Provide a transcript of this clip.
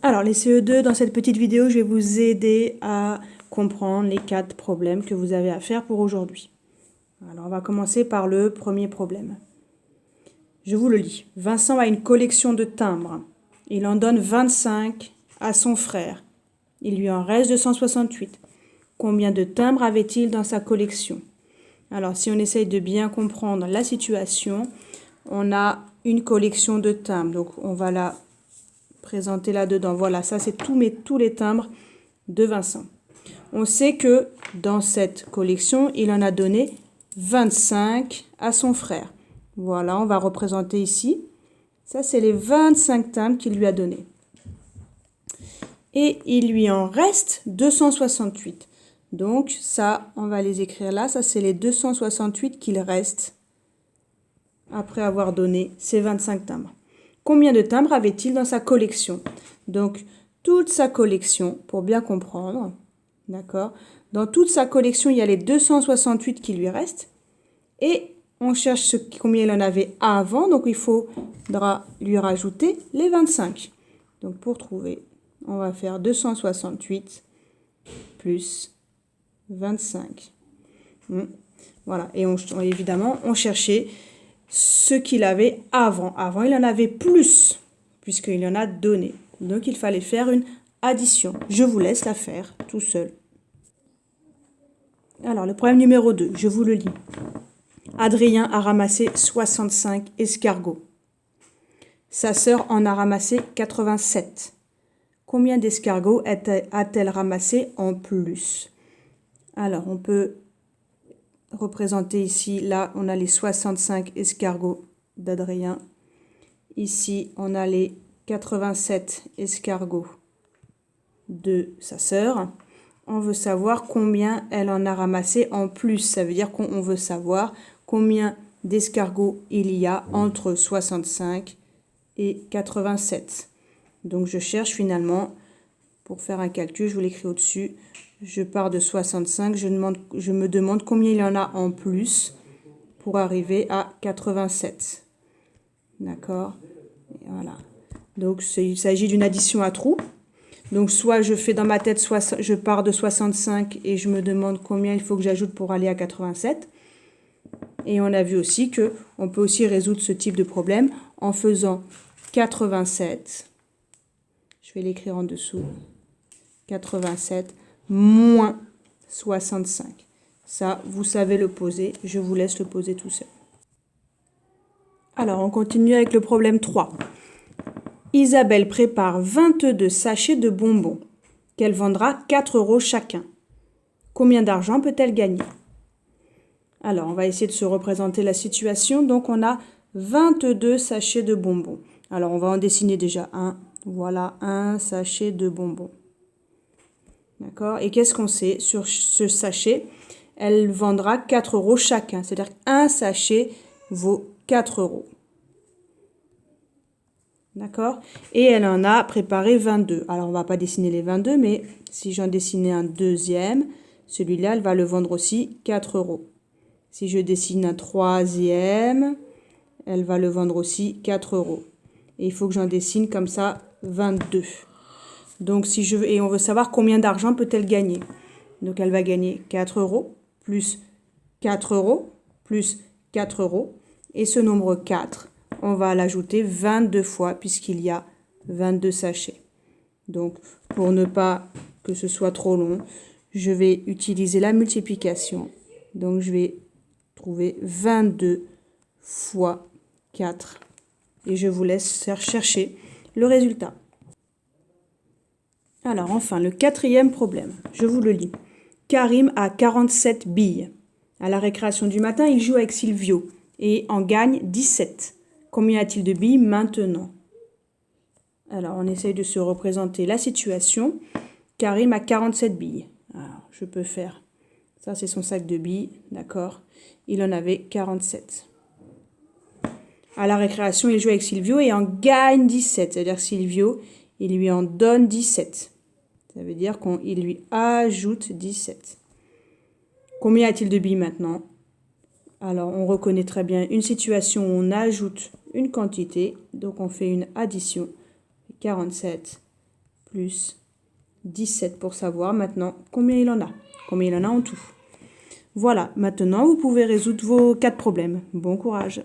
Alors, les CE2, dans cette petite vidéo, je vais vous aider à comprendre les 4 problèmes que vous avez à faire pour aujourd'hui. Alors, on va commencer par le premier problème. Je vous le lis. Vincent a une collection de timbres. Il en donne 25 à son frère. Il lui en reste 268. Combien de timbres avait-il dans sa collection? Alors, si on essaye de bien comprendre la situation, on a une collection de timbres. Donc, on va la présenter là-dedans. Voilà, ça, c'est tous les timbres de Vincent. On sait que dans cette collection, il en a donné 25 à son frère. Voilà, on va représenter ici. Ça, c'est les 25 timbres qu'il lui a donnés. Et il lui en reste 268. Donc, ça, on va les écrire là. Ça, c'est les 268 qu'il reste après avoir donné ces 25 timbres. Combien de timbres avait-il dans sa collection? Donc, toute sa collection, pour bien comprendre, d'accord? Dans toute sa collection, il y a les 268 qui lui restent. Et on cherche combien il en avait avant. Donc, il faudra lui rajouter les 25. Donc, pour trouver, on va faire 268 plus 25. Voilà. Et évidemment, on cherchait ce qu'il avait avant. Avant, il en avait plus, puisqu'il en a donné. Donc, il fallait faire une addition. Je vous laisse la faire tout seul. Alors, le problème numéro 2, je vous le lis. Adrien a ramassé 65 escargots. Sa sœur en a ramassé 87. Combien d'escargots a-t-elle ramassé en plus? Alors, on peut représenter ici, là, on a les 65 escargots d'Adrien. Ici, on a les 87 escargots de sa sœur. On veut savoir combien elle en a ramassé en plus. Ça veut dire qu'on veut savoir combien d'escargots il y a entre 65 et 87. Donc, je cherche finalement, pour faire un calcul, je vous l'écris au-dessus. Je pars de 65, je me demande combien il y en a en plus pour arriver à 87. D'accord? Voilà. Donc, il s'agit d'une addition à trous. Donc, soit je fais dans ma tête, soit je pars de 65 et je me demande combien il faut que j'ajoute pour aller à 87. Et on a vu aussi qu'on peut aussi résoudre ce type de problème en faisant 87. Je vais l'écrire en dessous. 87 moins 65. Ça, vous savez le poser. Je vous laisse le poser tout seul. Alors, on continue avec le problème 3. Isabelle prépare 22 sachets de bonbons qu'elle vendra 4 € chacun. Combien d'argent peut-elle gagner? Alors, on va essayer de se représenter la situation. Donc, on a 22 sachets de bonbons. Alors, on va en dessiner déjà un. Voilà, un sachet de bonbons. D'accord? Et qu'est-ce qu'on sait sur ce sachet? Elle vendra 4 € chacun. C'est-à-dire qu'un sachet vaut 4 €. D'accord? Et elle en a préparé 22. Alors, on ne va pas dessiner les 22, mais si j'en dessinais un deuxième, celui-là, elle va le vendre aussi 4 €. Si je dessine un troisième, elle va le vendre aussi 4 €. Et il faut que j'en dessine comme ça 22. Donc, et on veut savoir combien d'argent peut-elle gagner. Donc, elle va gagner 4 € plus 4 € plus 4 €. Et ce nombre 4, on va l'ajouter 22 fois puisqu'il y a 22 sachets. Donc, pour ne pas que ce soit trop long, je vais utiliser la multiplication. Donc, je vais trouver 22 fois 4. Et je vous laisse faire chercher le résultat. Alors, enfin, le quatrième problème. Je vous le lis. Karim a 47 billes. À la récréation du matin, il joue avec Silvio et en gagne 17. Combien a-t-il de billes maintenant? Alors, on essaye de se représenter la situation. Karim a 47 billes. Alors, je peux faire... Ça, c'est son sac de billes, d'accord? Il en avait 47. À la récréation, il joue avec Silvio et en gagne 17. C'est-à-dire Silvio, il lui en donne 17. Ça veut dire qu'il lui ajoute 17. Combien a-t-il de billes maintenant? Alors, on reconnaît très bien une situation où on ajoute une quantité. Donc, on fait une addition. 47 plus 17 pour savoir maintenant combien il en a. Combien il en a en tout. Voilà, maintenant vous pouvez résoudre vos 4 problèmes. Bon courage!